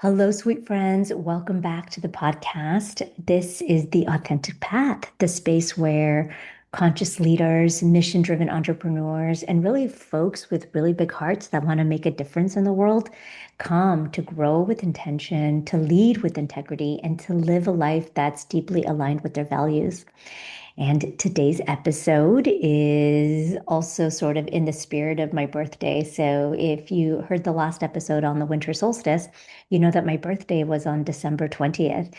Hello, sweet friends. Welcome back to the podcast. This is The Authentic Path, the space where conscious leaders, mission-driven entrepreneurs, and really folks with really big hearts that want to make a difference in the world come to grow with intention, to lead with integrity, and to live a life that's deeply aligned with their values. And today's episode is also sort of in the spirit of my birthday. So if you heard the last episode on the winter solstice, you know that my birthday was on December 20th.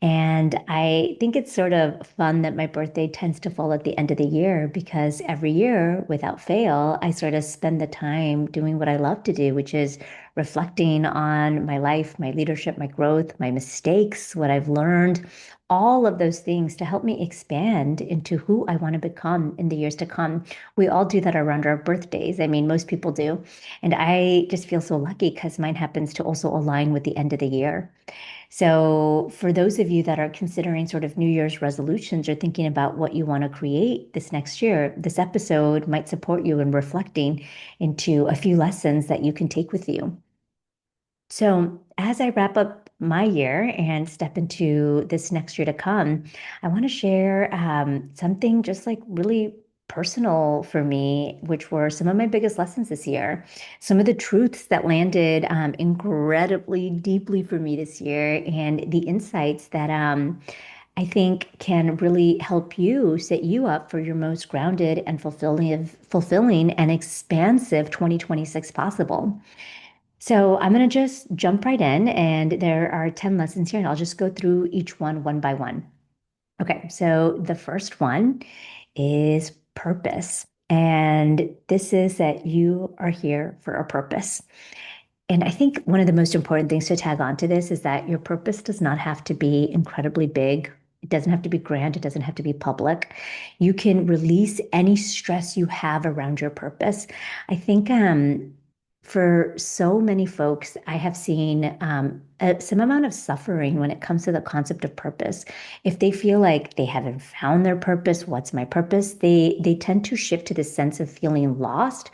And I think it's sort of fun that my birthday tends to fall at the end of the year because every year, without fail, I sort of spend the time doing what I love to do, which is reflecting on my life, my leadership, my growth, my mistakes, what I've learned, all of those things to help me expand into who I want to become in the years to come. We all do that around our birthdays. I mean, most people do. And I just feel so lucky because mine happens to also align with the end of the year. So, for those of you that are considering sort of New Year's resolutions or thinking about what you want to create this next year, this episode might support you in reflecting into a few lessons that you can take with you. So, as I wrap up my year and step into this next year to come, I want to share something just like really personal for me, which were some of my biggest lessons this year. Some of the truths that landed incredibly deeply for me this year, and the insights that I think can really help you set you up for your most grounded and fulfilling and expansive 2026 possible. So I'm going to just jump right in, and there are 10 lessons here, and I'll just go through each one by one. Okay, so the first one is purpose. And this is that you are here for a purpose. And I think one of the most important things to tag on to this is that your purpose does not have to be incredibly big. It doesn't have to be grand. It doesn't have to be public. You can release any stress you have around your purpose. I think for so many folks, I have seen some amount of suffering when it comes to the concept of purpose. If they feel like they haven't found their purpose, what's my purpose? They tend to shift to this sense of feeling lost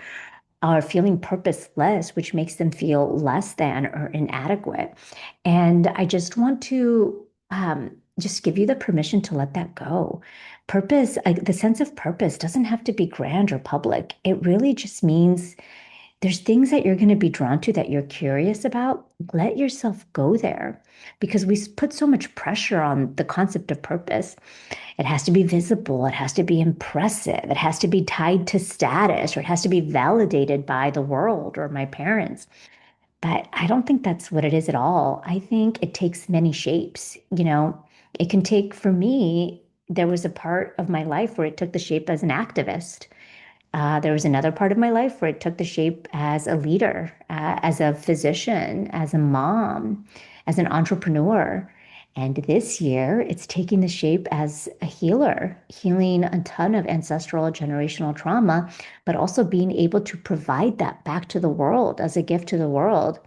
or feeling purposeless, which makes them feel less than or inadequate. And I just want to just give you the permission to let that go. Purpose, the sense of purpose doesn't have to be grand or public. It really just means there's things that you're going to be drawn to that you're curious about. Let yourself go there because we put so much pressure on the concept of purpose. It has to be visible. It has to be impressive. It has to be tied to status or it has to be validated by the world or my parents. But I don't think that's what it is at all. I think it takes many shapes. It can take, for me, there was a part of my life where it took the shape as an activist. There was another part of my life where it took the shape as a leader, as a physician, as a mom, as an entrepreneur. And this year, it's taking the shape as a healer, healing a ton of ancestral generational trauma, but also being able to provide that back to the world as a gift to the world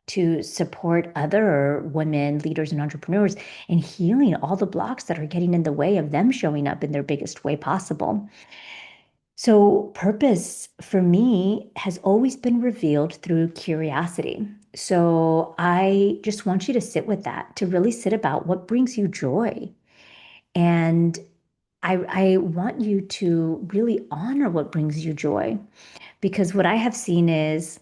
to support other women, leaders, and entrepreneurs in healing all the blocks that are getting in the way of them showing up in their biggest way possible. So, purpose for me has always been revealed through curiosity. So, I just want you to sit with that, to really sit about what brings you joy. And I want you to really honor what brings you joy. Because what I have seen is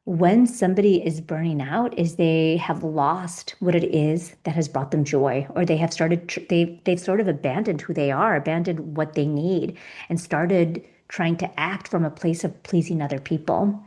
when somebody is burning out is they have lost what it is that has brought them joy, or they have they've sort of abandoned who they are, abandoned what they need, and started trying to act from a place of pleasing other people.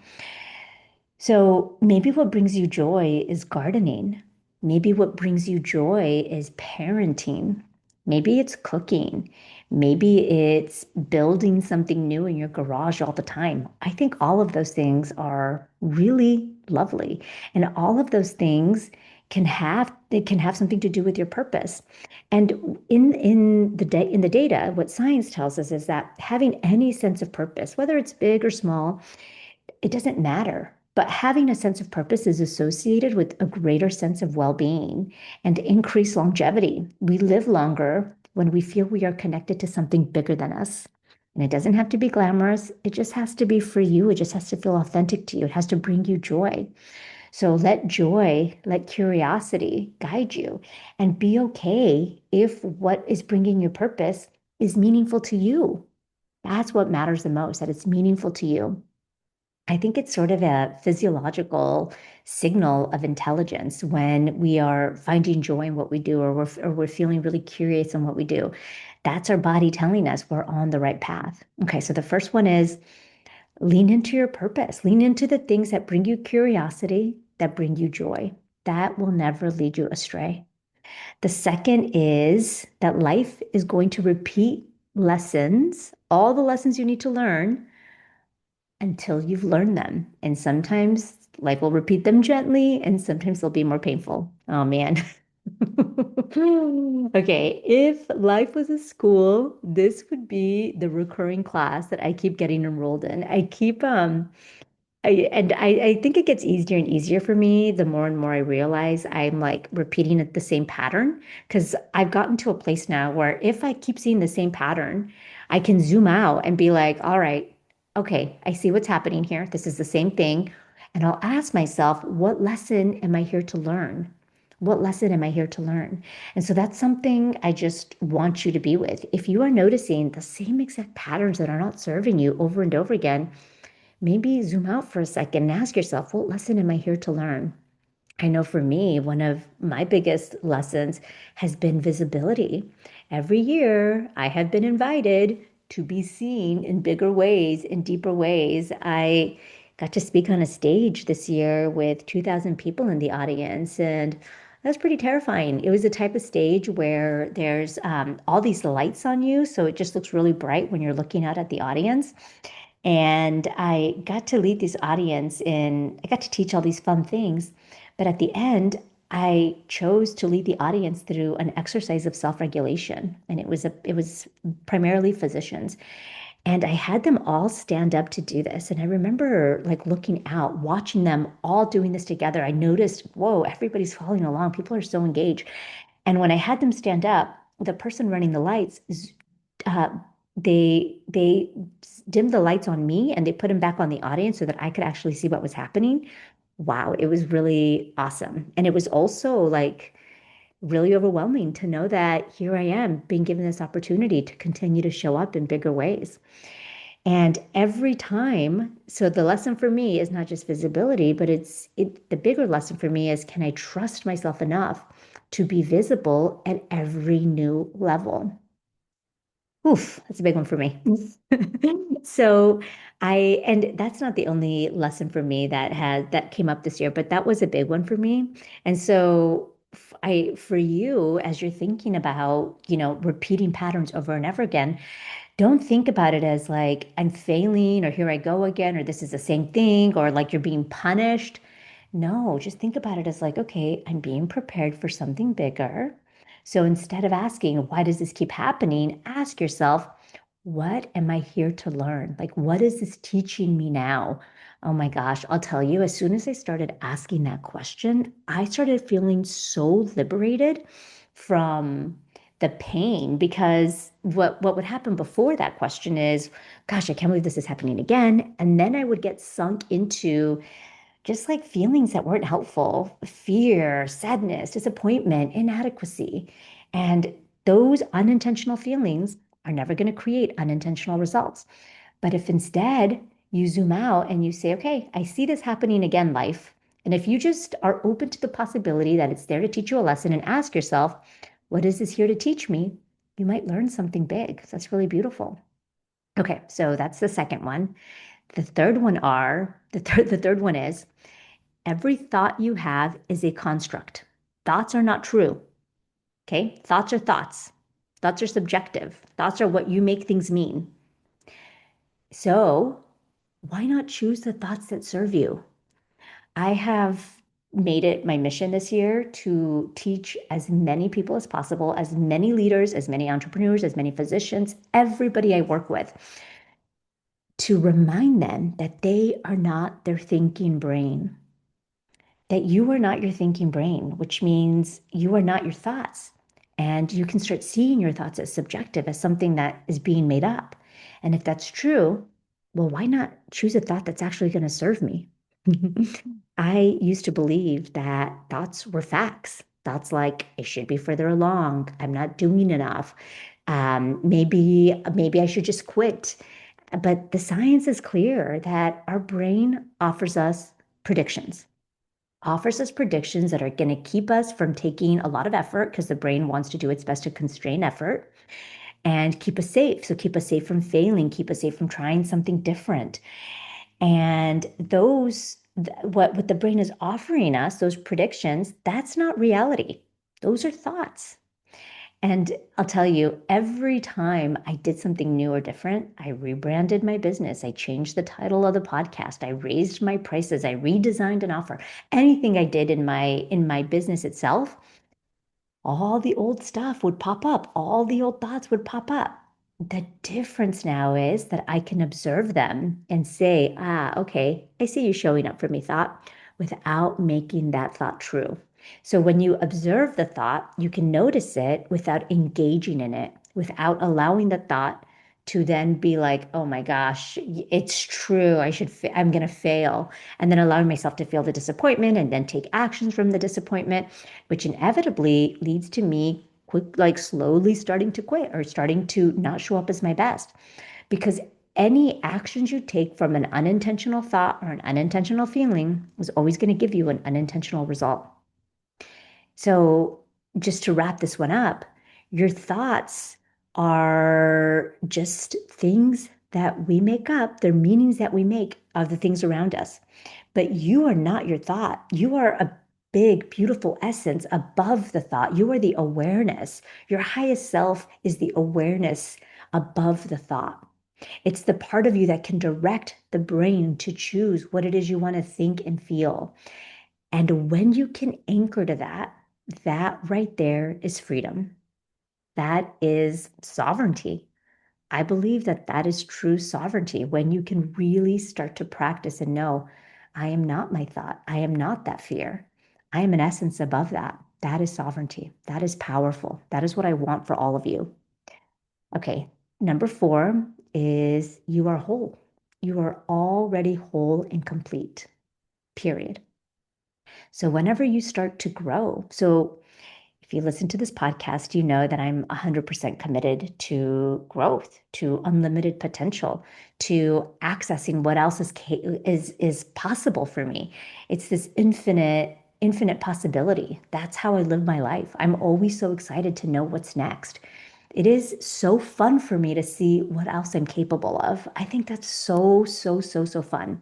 So maybe what brings you joy is gardening. Maybe what brings you joy is parenting. Maybe it's cooking. Maybe it's building something new in your garage all the time. I think all of those things are really lovely. And all of those things they can have something to do with your purpose. And in the data, what science tells us is that having any sense of purpose, whether it's big or small, it doesn't matter. But having a sense of purpose is associated with a greater sense of well being and increased longevity. We live longer when we feel we are connected to something bigger than us. And it doesn't have to be glamorous, it just has to be for you. It just has to feel authentic to you. It has to bring you joy. So let joy, let curiosity guide you, and be okay if what is bringing you purpose is meaningful to you. That's what matters the most, that it's meaningful to you. I think it's sort of a physiological signal of intelligence when we are finding joy in what we do, or we're feeling really curious in what we do. That's our body telling us we're on the right path. Okay, so the first one is lean into your purpose, lean into the things that bring you curiosity, that bring you joy. That will never lead you astray. The second is that life is going to repeat lessons, all the lessons you need to learn until you've learned them. And sometimes life will repeat them gently, and sometimes they'll be more painful. Oh man. Okay, if life was a school, this would be the recurring class that I keep getting enrolled in. I think it gets easier and easier for me the more and more I realize I'm like repeating the same pattern, because I've gotten to a place now where if I keep seeing the same pattern, I can zoom out and be like, all right, okay, I see what's happening here. This is the same thing. And I'll ask myself, what lesson am I here to learn? What lesson am I here to learn? And so that's something I just want you to be with. If you are noticing the same exact patterns that are not serving you over and over again, maybe zoom out for a second and ask yourself, what lesson am I here to learn? I know for me, one of my biggest lessons has been visibility. Every year, I have been invited to be seen in bigger ways, in deeper ways. I got to speak on a stage this year with 2,000 people in the audience, and that was pretty terrifying. It was a type of stage where there's all these lights on you, so it just looks really bright when you're looking out at the audience. And I got to lead this audience and I got to teach all these fun things. But at the end, I chose to lead the audience through an exercise of self-regulation. And it was primarily physicians. And I had them all stand up to do this. And I remember like looking out, watching them all doing this together. I noticed, whoa, everybody's following along. People are so engaged. And when I had them stand up, the person running the lights, uh, they dimmed the lights on me and they put them back on the audience so that I could actually see what was happening. Wow, it was really awesome. And it was also like really overwhelming to know that here I am being given this opportunity to continue to show up in bigger ways. And every time, so the lesson for me is not just visibility, but the bigger lesson for me is, can I trust myself enough to be visible at every new level? Oof, that's a big one for me. So and that's not the only lesson for me that came up this year, but that was a big one for me. And so for you, as you're thinking about, repeating patterns over and over again, don't think about it as like I'm failing or here I go again or this is the same thing or like you're being punished. No, just think about it as like, okay, I'm being prepared for something bigger. So instead of asking, why does this keep happening? Ask yourself, what am I here to learn? Like, what is this teaching me now? Oh my gosh, I'll tell you, as soon as I started asking that question, I started feeling so liberated from the pain, because what would happen before that question is, gosh, I can't believe this is happening again. And then I would get sunk into just like feelings that weren't helpful, fear, sadness, disappointment, inadequacy. And those unintentional feelings are never going to create unintentional results. But if instead you zoom out and you say, okay, I see this happening again, life. And if you just are open to the possibility that it's there to teach you a lesson and ask yourself, what is this here to teach me? You might learn something big. That's really beautiful. Okay, so that's the second one. The third one is, every thought you have is a construct. Thoughts are not true. Okay. Thoughts are thoughts. Thoughts are subjective. Thoughts are what you make things mean. So why not choose the thoughts that serve you? I have made it my mission this year to teach as many people as possible, as many leaders, as many entrepreneurs, as many physicians, everybody I work with, to remind them that they are not their thinking brain, that you are not your thinking brain, which means you are not your thoughts. And you can start seeing your thoughts as subjective, as something that is being made up. And if that's true, well, why not choose a thought that's actually going to serve me? I used to believe that thoughts were facts. Thoughts like, I should be further along. I'm not doing enough. Maybe I should just quit. But the science is clear that our brain offers us predictions that are going to keep us from taking a lot of effort because the brain wants to do its best to constrain effort and keep us safe. So keep us safe from failing, keep us safe from trying something different. And what the brain is offering us, those predictions, that's not reality. Those are thoughts. And I'll tell you, every time I did something new or different, I rebranded my business. I changed the title of the podcast. I raised my prices. I redesigned an offer. Anything I did in my business itself, all the old stuff would pop up. All the old thoughts would pop up. The difference now is that I can observe them and say, okay, I see you showing up for me, thought, without making that thought true. So when you observe the thought, you can notice it without engaging in it, without allowing the thought to then be like, oh my gosh, it's true. I'm going to fail. And then allowing myself to feel the disappointment and then take actions from the disappointment, which inevitably leads to me like slowly starting to quit or starting to not show up as my best. Because any actions you take from an unintentional thought or an unintentional feeling is always going to give you an unintentional result. So, just to wrap this one up, your thoughts are just things that we make up, they're meanings that we make of the things around us. But you are not your thought. You are a big, beautiful essence above the thought. You are the awareness. Your highest self is the awareness above the thought. It's the part of you that can direct the brain to choose what it is you want to think and feel. And when you can anchor to that, that right there is freedom. That is sovereignty. I believe that that is true sovereignty when you can really start to practice and know, I am not my thought. I am not that fear. I am an essence above that. That is sovereignty. That is powerful. That is what I want for all of you. Okay, number four is you are whole. You are already whole and complete, period. So whenever you start to grow, so if you listen to this podcast, you know that I'm 100% committed to growth, to unlimited potential, to accessing what else is possible for me. It's this infinite possibility. That's how I live my life. I'm always so excited to know what's next. It is so fun for me to see what else I'm capable of. I think that's so fun.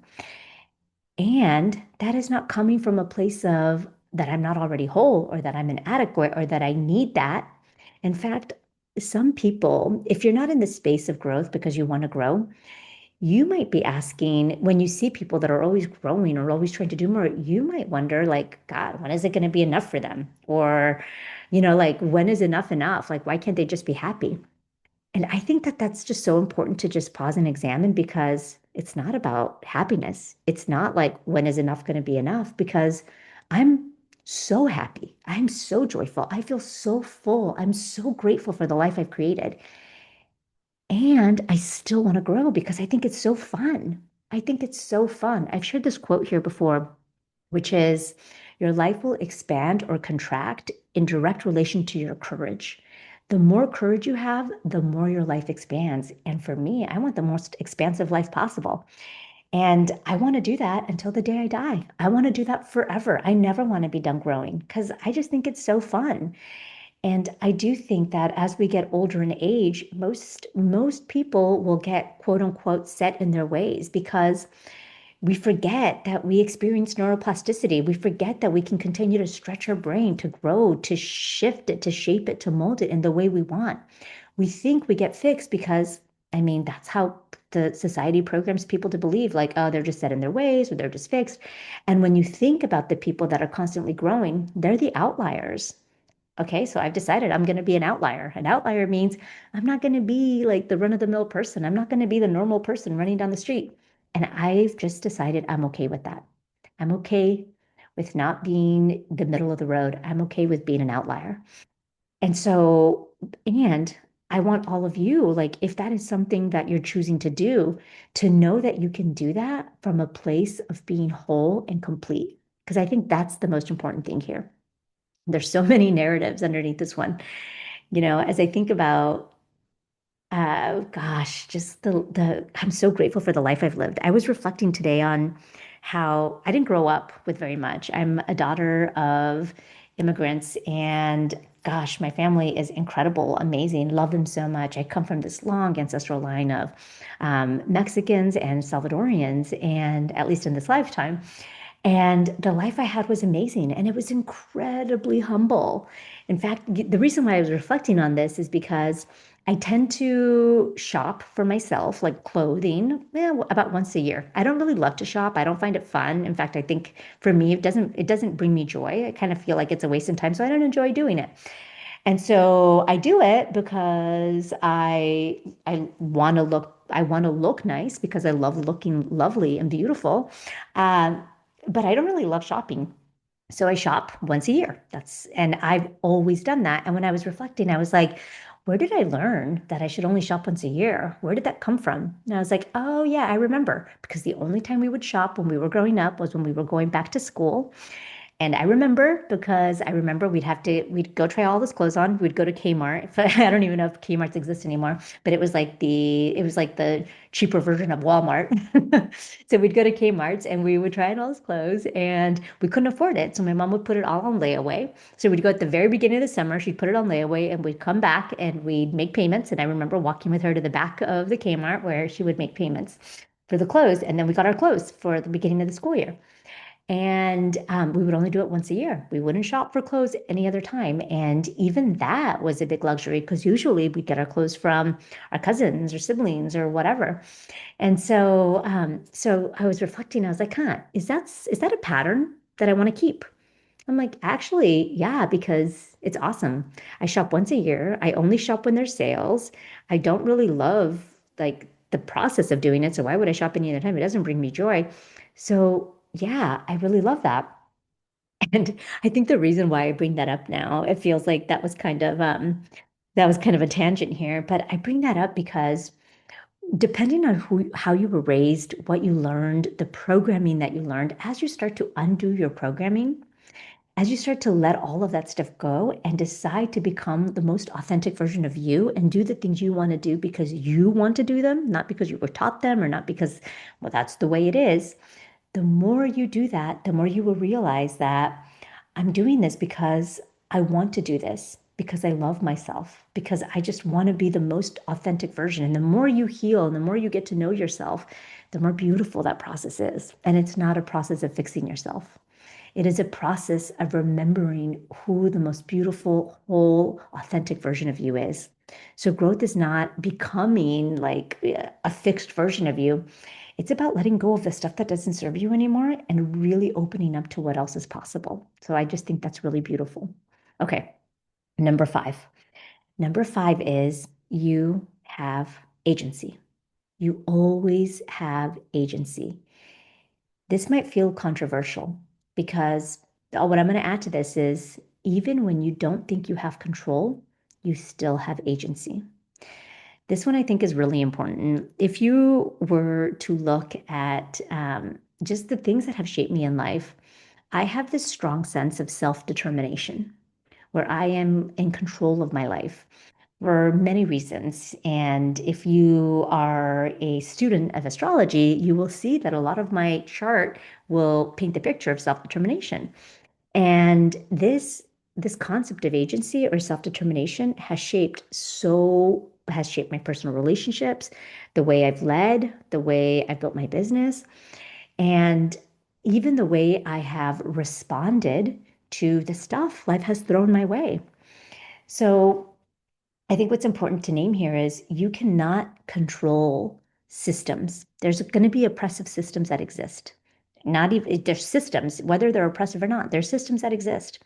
And that is not coming from a place of that I'm not already whole or that I'm inadequate or that I need that. In fact, some people, if you're not in the space of growth because you want to grow, you might be asking when you see people that are always growing or always trying to do more, you might wonder, like, God, when is it going to be enough for them? Or, like, when is enough enough? Like, why can't they just be happy? And I think that that's just so important to just pause and examine because it's not about happiness. It's not like when is enough going to be enough because I'm so happy. I'm so joyful. I feel so full. I'm so grateful for the life I've created. And I still want to grow because I think it's so fun. I think it's so fun. I've shared this quote here before, which is your life will expand or contract in direct relation to your courage. The more courage you have, the more your life expands. And for me, I want the most expansive life possible. And I want to do that until the day I die. I want to do that forever. I never want to be done growing because I just think it's so fun. And I do think that as we get older in age, most people will get quote unquote set in their ways because we forget that we experience neuroplasticity. We forget that we can continue to stretch our brain, to grow, to shift it, to shape it, to mold it in the way we want. We think we get fixed because, I mean, that's how the society programs people to believe, like, oh, they're just set in their ways or they're just fixed. And when you think about the people that are constantly growing, they're the outliers. Okay, so I've decided I'm going to be an outlier. An outlier means I'm not going to be like the run-of-the-mill person. I'm not going to be the normal person running down the street. And I've just decided I'm okay with that. I'm okay with not being the middle of the road. I'm okay with being an outlier. And so, and I want all of you, like, if that is something that you're choosing to know that you can do that from a place of being whole and complete. Because I think that's the most important thing here. There's so many narratives underneath this one. As I think about gosh, just the I'm so grateful for the life I've lived. I was reflecting today on how I didn't grow up with very much. I'm a daughter of immigrants, and gosh, my family is incredible, amazing, love them so much. I come from this long ancestral line of Mexicans and Salvadorians, and at least in this lifetime. And the life I had was amazing and it was incredibly humble. In fact, the reason why I was reflecting on this is because I tend to shop for myself, like clothing, about once a year. I don't really love to shop. I don't find it fun. In fact, I think for me, it doesn't bring me joy. I kind of feel like it's a waste of time, so I don't enjoy doing it. And so I do it because I want to look nice because I love looking lovely and beautiful. Um, but I don't really love shopping. So I shop once a year. And I've always done that. And when I was reflecting, I was like, where did I learn that I should only shop once a year? Where did that come from? And I was like, oh yeah, I remember because the only time we would shop when we were growing up was when we were going back to school. And I remember because I remember we'd go try all this clothes on. We'd go to Kmart. I don't even know if Kmart's exist anymore, but it was like the cheaper version of Walmart. So we'd go to Kmart's and we would try on all this clothes and we couldn't afford it. So my mom would put it all on layaway. So we'd go at the very beginning of the summer, she'd put it on layaway and we'd come back and we'd make payments. And I remember walking with her to the back of the Kmart where she would make payments for the clothes. And then we got our clothes for the beginning of the school year. And we would only do it once a year. We wouldn't shop for clothes any other time. And even that was a big luxury because usually we'd get our clothes from our cousins or siblings or whatever. And so I was reflecting, I was like, huh, is that a pattern that I want to keep? I'm like, actually, yeah, because it's awesome. I shop once a year. I only shop when there's sales. I don't really love like the process of doing it. So why would I shop any other time? It doesn't bring me joy. So yeah, I really love that. And I think the reason why I bring that up now, it feels like that was kind of a tangent here, but I bring that up because depending on how you were raised, what you learned, the programming that you learned, as you start to undo your programming, as you start to let all of that stuff go and decide to become the most authentic version of you and do the things you want to do because you want to do them, not because you were taught them or not because, well, that's the way it is. The more you do that, the more you will realize that I'm doing this because I want to do this, because I love myself, because I just want to be the most authentic version. And the more you heal and the more you get to know yourself, the more beautiful that process is. And it's not a process of fixing yourself. It is a process of remembering who the most beautiful, whole, authentic version of you is. So growth is not becoming like a fixed version of you. It's about letting go of the stuff that doesn't serve you anymore and really opening up to what else is possible. So I just think that's really beautiful. Okay, number five. Number five is you have agency. You always have agency. This might feel controversial because what I'm going to add to this is even when you don't think you have control, you still have agency. This one I think is really important. If you were to look at just the things that have shaped me in life, I have this strong sense of self-determination where I am in control of my life for many reasons. And if you are a student of astrology, you will see that a lot of my chart will paint the picture of self-determination. And this concept of agency or self-determination has shaped my personal relationships, the way I've led, the way I've built my business, and even the way I have responded to the stuff life has thrown my way. So I think what's important to name here is you cannot control systems. There's going to be oppressive systems that exist. Not even there's systems, whether they're oppressive or not, there's systems that exist.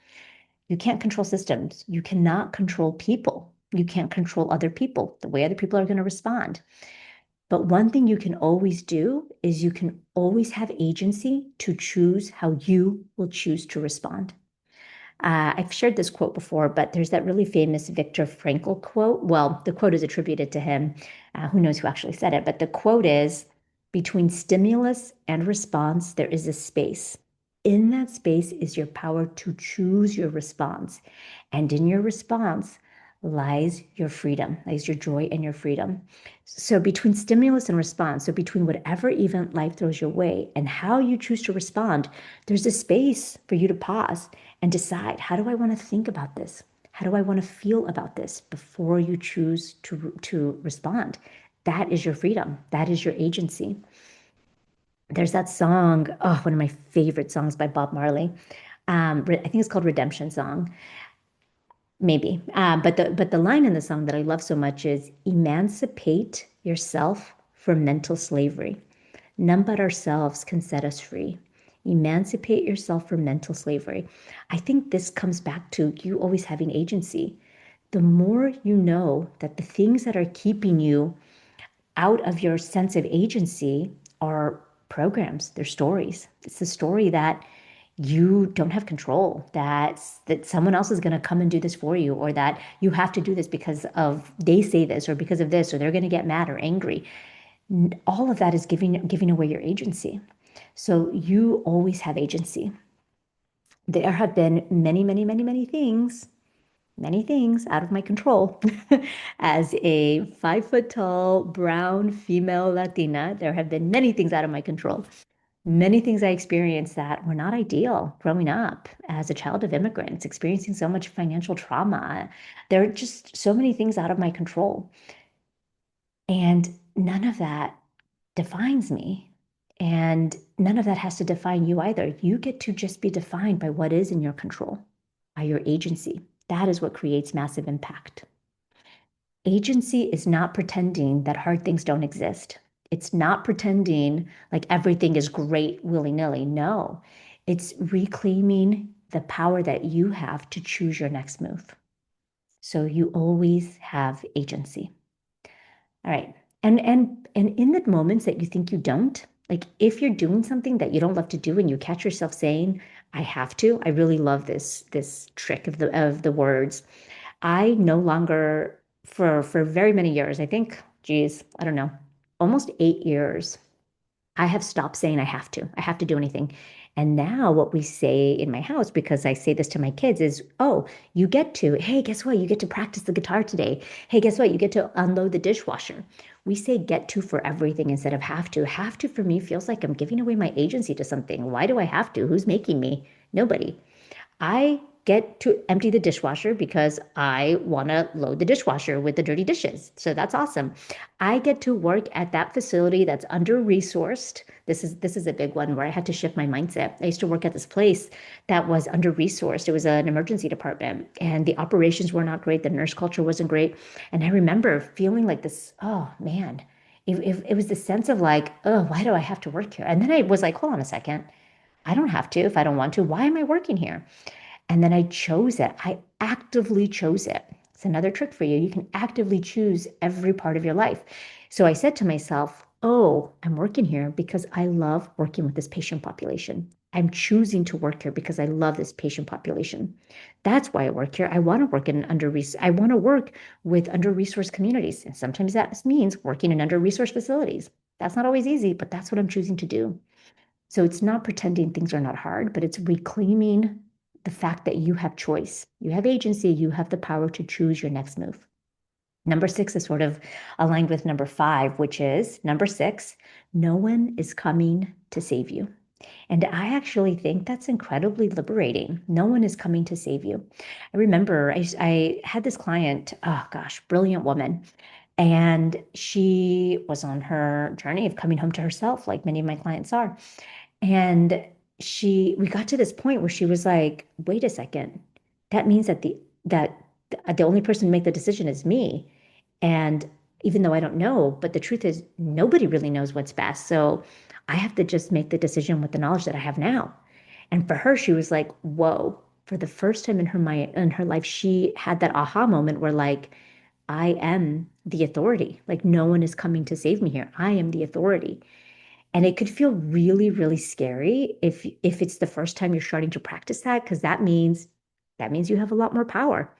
You can't control systems. You cannot control people. You can't control other people, the way other people are going to respond. But one thing you can always do is you can always have agency to choose how you will choose to respond. I've shared this quote before, but there's that really famous Viktor Frankl quote. Well, the quote is attributed to him. Who knows who actually said it? But the quote is between stimulus and response, there is a space. in that space is your power to choose your response. And in your response lies your freedom, lies your joy and your freedom. So between stimulus and response, so between whatever event life throws your way and how you choose to respond, there's a space for you to pause and decide, how do I want to think about this? How do I want to feel about this before you choose to respond? That is your freedom. That is your agency. There's that song, oh, one of my favorite songs by Bob Marley. I think it's called Redemption Song, maybe. But the line in the song that I love so much is emancipate yourself from mental slavery. None but ourselves can set us free. Emancipate yourself from mental slavery. I think this comes back to you always having agency. The more you know that the things that are keeping you out of your sense of agency are programs, they're stories. It's the story that you don't have control, that someone else is going to come and do this for you, or that you have to do this because of they say this or because of this, or they're going to get mad or angry. All of that is giving away your agency. So you always have agency. There have been many, many, many, many things out of my control. As a 5 foot tall, brown female Latina, there have been many things out of my control. Many things I experienced that were not ideal growing up as a child of immigrants, experiencing so much financial trauma. There are just so many things out of my control. And none of that defines me. And none of that has to define you either. You get to just be defined by what is in your control, by your agency. That is what creates massive impact. Agency is not pretending that hard things don't exist. It's not pretending like everything is great willy-nilly. No, it's reclaiming the power that you have to choose your next move. So you always have agency. All right. And in the moments that you think you don't, like if you're doing something that you don't love to do and you catch yourself saying, I have to, I really love this trick of the words. I no longer, for very many years, I think, geez, I don't know, almost 8 years, I have stopped saying I have to do anything. And now what we say in my house, because I say this to my kids, is, oh, you get to, hey, guess what? You get to practice the guitar today. Hey, guess what? You get to unload the dishwasher. We say get to for everything instead of have to. Have to for me feels like I'm giving away my agency to something. Why do I have to? Who's making me? Nobody. I get to empty the dishwasher because I want to load the dishwasher with the dirty dishes. So that's awesome. I get to work at that facility that's under-resourced. This is a big one where I had to shift my mindset. I used to work at this place that was under-resourced. It was an emergency department and the operations were not great. The nurse culture wasn't great. And I remember feeling like this, oh man, it was the sense of like, oh, why do I have to work here? And then I was like, hold on a second. I don't have to if I don't want to. Why am I working here? And then I chose it. I actively chose it. It's another trick for you. You can actively choose every part of your life. So I said to myself, oh, I'm working here because I love working with this patient population. I'm choosing to work here because I love this patient population. That's why I work here. I want to work in I want to work with under-resourced communities. And sometimes that means working in under-resourced facilities. That's not always easy, but that's what I'm choosing to do. So it's not pretending things are not hard, but it's reclaiming the fact that you have choice, you have agency, you have the power to choose your next move. Number six is sort of aligned with number five, which is number six, no one is coming to save you. And I actually think that's incredibly liberating. No one is coming to save you. I remember I had this client, oh gosh, brilliant woman. And she was on her journey of coming home to herself, like many of my clients are. And we got to this point where she was like, wait a second, that means that the only person to make the decision is me. And even though I don't know, but the truth is nobody really knows what's best. So I have to just make the decision with the knowledge that I have now. And for her, she was like, whoa, for the first time in her life, she had that aha moment where like, I am the authority. Like no one is coming to save me here. I am the authority. And it could feel really, really scary if it's the first time you're starting to practice that, because that means you have a lot more power.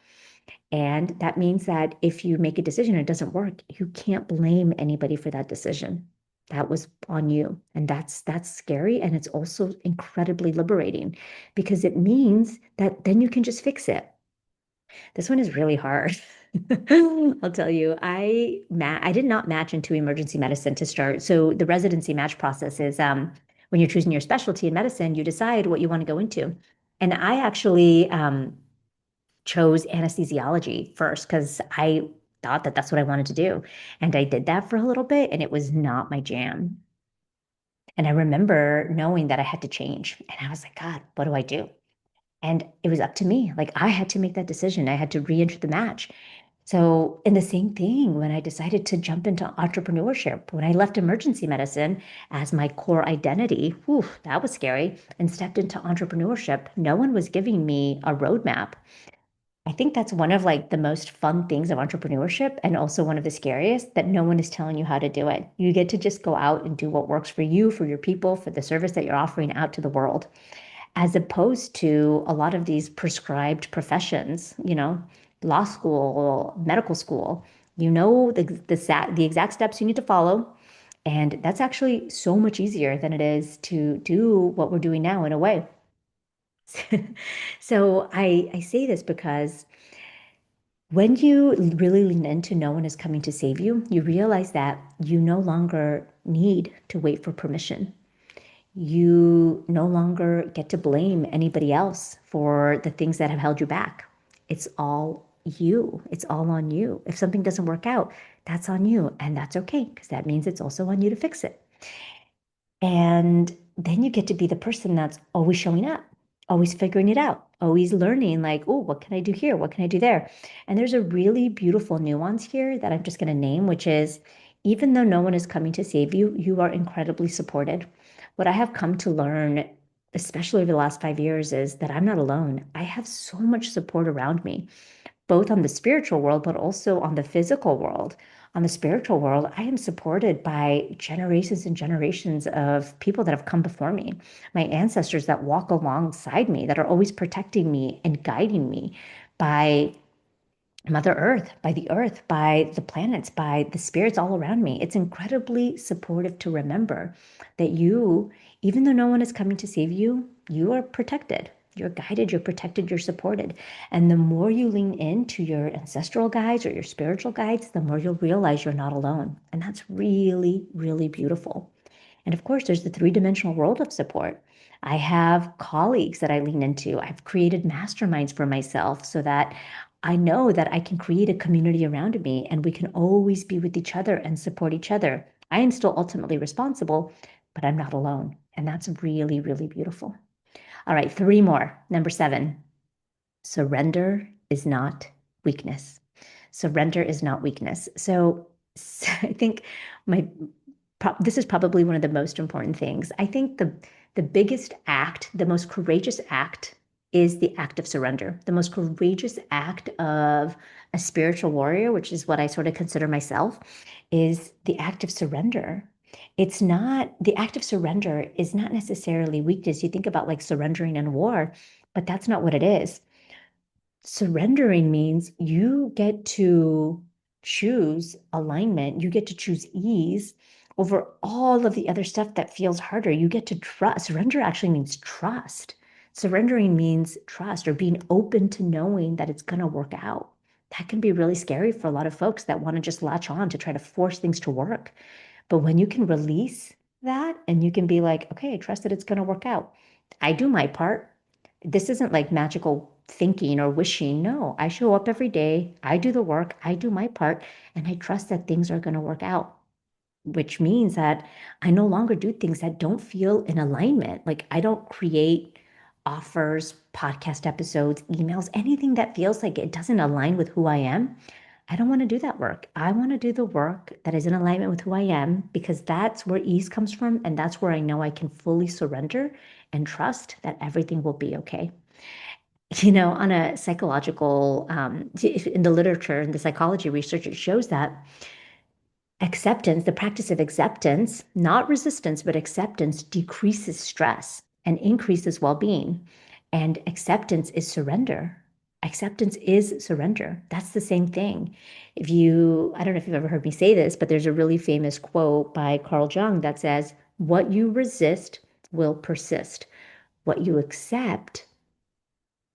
And that means that if you make a decision and it doesn't work, you can't blame anybody for that decision. That was on you. And that's scary. And it's also incredibly liberating because it means that then you can just fix it. This one is really hard. I'll tell you, I did not match into emergency medicine to start. So the residency match process is when you're choosing your specialty in medicine, you decide what you want to go into. And I actually chose anesthesiology first because I thought that that's what I wanted to do. And I did that for a little bit, and it was not my jam. And I remember knowing that I had to change. And I was like, God, what do I do? And it was up to me. Like I had to make that decision. I had to re-enter the match. So, and the same thing when I decided to jump into entrepreneurship, when I left emergency medicine as my core identity, whew, that was scary, and stepped into entrepreneurship, no one was giving me a roadmap. I think that's one of like the most fun things of entrepreneurship and also one of the scariest that no one is telling you how to do it. You get to just go out and do what works for you, for your people, for the service that you're offering out to the world, as opposed to a lot of these prescribed professions, law school, medical school. You know the exact steps you need to follow. And that's actually so much easier than it is to do what we're doing now in a way. So I say this because when you really lean into no one is coming to save you, you realize that you no longer need to wait for permission. You no longer get to blame anybody else for the things that have held you back. It's all you. It's all on you. If something doesn't work out, that's on you. And that's okay, because that means it's also on you to fix it. And then you get to be the person that's always showing up, always figuring it out, always learning, like, oh, what can I do here? What can I do there? And there's a really beautiful nuance here that I'm just going to name, which is even though no one is coming to save you, you are incredibly supported. What I have come to learn, especially over the last 5 years, is that I'm not alone. I have so much support around me both on the spiritual world, but also on the physical world. On the spiritual world, I am supported by generations and generations of people that have come before me, my ancestors that walk alongside me, that are always protecting me and guiding me by Mother Earth, by the planets, by the spirits all around me. It's incredibly supportive to remember that you, even though no one is coming to save you, you are protected. You're guided, you're protected, you're supported. And the more you lean into your ancestral guides or your spiritual guides, the more you'll realize you're not alone. And that's really, really beautiful. And of course, there's the three-dimensional world of support. I have colleagues that I lean into. I've created masterminds for myself so that I know that I can create a community around me and we can always be with each other and support each other. I am still ultimately responsible, but I'm not alone. And that's really, really beautiful. All right, three more. Number 7, surrender is not weakness. Surrender is not weakness. So I think my this is probably one of the most important things. I think the biggest act, the most courageous act is the act of surrender. The most courageous act of a spiritual warrior, which is what I sort of consider myself, is the act of surrender. It's not the act of surrender is not necessarily weakness. You think about like surrendering in war, but that's not what it is. Surrendering means you get to choose alignment, you get to choose ease over all of the other stuff that feels harder. You get to trust. Surrender actually means trust. Surrendering means trust or being open to knowing that it's going to work out. That can be really scary for a lot of folks that want to just latch on to try to force things to work. But when you can release that and you can be like, okay, I trust that it's going to work out. I do my part. This isn't like magical thinking or wishing. No, I show up every day. I do the work. I do my part. And I trust that things are going to work out, which means that I no longer do things that don't feel in alignment. Like I don't create offers, podcast episodes, emails, anything that feels like it doesn't align with who I am. I don't want to do that work. I want to do the work that is in alignment with who I am because that's where ease comes from. And that's where I know I can fully surrender and trust that everything will be okay. On a psychological, in the literature, in the psychology research, it shows that acceptance, the practice of acceptance, not resistance, but acceptance decreases stress and increases well being. And acceptance is surrender. Acceptance is surrender. That's the same thing. I don't know if you've ever heard me say this, but there's a really famous quote by Carl Jung that says, what you resist will persist. What you accept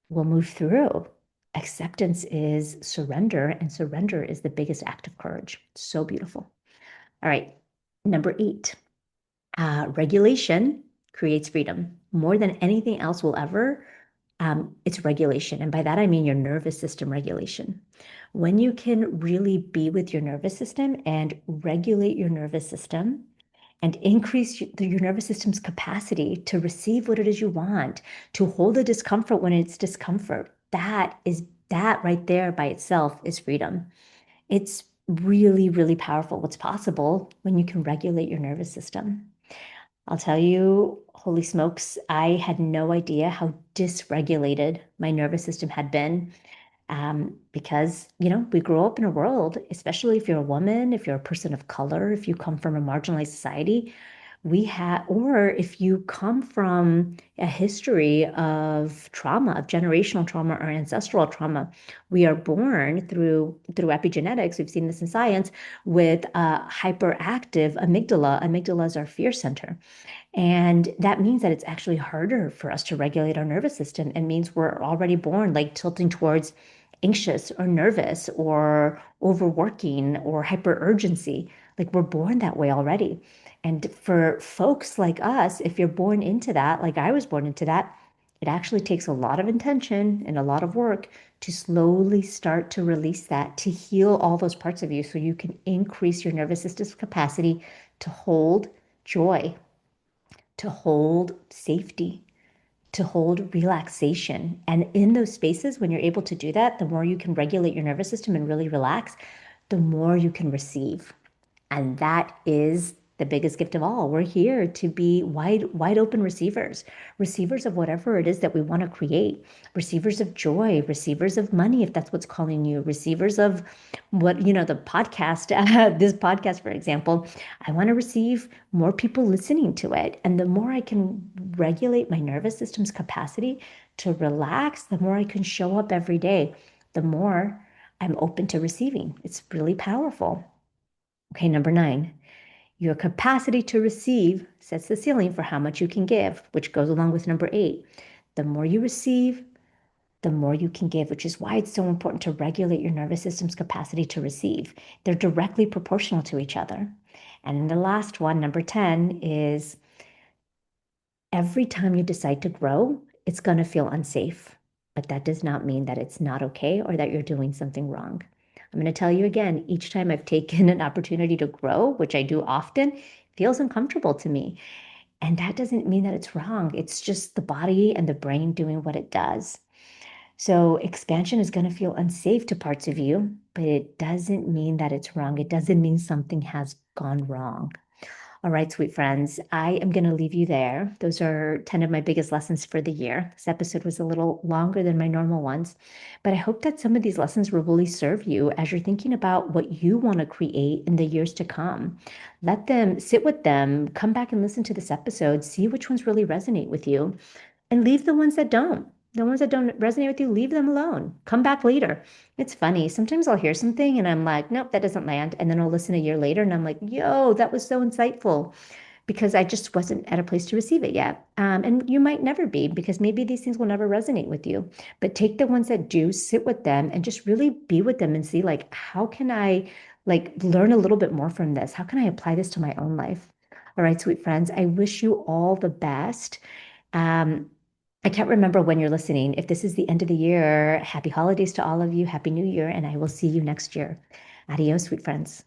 will move through. Acceptance is surrender, and surrender is the biggest act of courage. So beautiful. All right, number 8, regulation creates freedom more than anything else will ever. It's regulation. And by that, I mean your nervous system regulation. When you can really be with your nervous system and regulate your nervous system and increase your nervous system's capacity to receive what it is you want, to hold the discomfort when it's discomfort, that right there by itself is freedom. It's really, really powerful what's possible when you can regulate your nervous system. I'll tell you, holy smokes, I had no idea how dysregulated my nervous system had been. Because, we grow up in a world, especially if you're a woman, if you're a person of color, if you come from a marginalized society, or if you come from a history of trauma, of generational trauma or ancestral trauma, we are born through epigenetics. We've seen this in science with a hyperactive amygdala. Amygdala is our fear center. And that means that it's actually harder for us to regulate our nervous system. It means we're already born like tilting towards anxious or nervous or overworking or hyper urgency. Like we're born that way already. And for folks like us, if you're born into that, like I was born into that, it actually takes a lot of intention and a lot of work to slowly start to release that, to heal all those parts of you so you can increase your nervous system's capacity to hold joy, to hold safety, to hold relaxation. And in those spaces, when you're able to do that, the more you can regulate your nervous system and really relax, the more you can receive. And that is the biggest gift of all. We're here to be wide open receivers, receivers of whatever it is that we want to create, receivers of joy, receivers of money, if that's what's calling you, receivers of the podcast, this podcast, for example. I want to receive more people listening to it. And the more I can regulate my nervous system's capacity to relax, the more I can show up every day, the more I'm open to receiving. It's really powerful. Okay, number 9, your capacity to receive sets the ceiling for how much you can give, which goes along with number 8. The more you receive, the more you can give, which is why it's so important to regulate your nervous system's capacity to receive. They're directly proportional to each other. And then the last one, number 10, is every time you decide to grow, it's going to feel unsafe. But that does not mean that it's not okay or that you're doing something wrong. I'm going to tell you again, each time I've taken an opportunity to grow, which I do often, it feels uncomfortable to me. And that doesn't mean that it's wrong. It's just the body and the brain doing what it does. So expansion is going to feel unsafe to parts of you, but it doesn't mean that it's wrong. It doesn't mean something has gone wrong. All right, sweet friends, I am going to leave you there. Those are 10 of my biggest lessons for the year. This episode was a little longer than my normal ones, but I hope that some of these lessons will really serve you as you're thinking about what you want to create in the years to come. Let them sit with them, come back and listen to this episode, see which ones really resonate with you, and leave the ones that don't. The ones that don't resonate with you, leave them alone. Come back later. It's funny. Sometimes I'll hear something and I'm like, nope, that doesn't land. And then I'll listen a year later and I'm like, yo, that was so insightful because I just wasn't at a place to receive it yet. And you might never be because maybe these things will never resonate with you. But take the ones that do, sit with them and just really be with them and see like, how can I like learn a little bit more from this? How can I apply this to my own life? All right, sweet friends, I wish you all the best. Um, I can't remember when you're listening. If this is the end of the year, happy holidays to all of you. Happy New Year, and I will see you next year. Adios, sweet friends.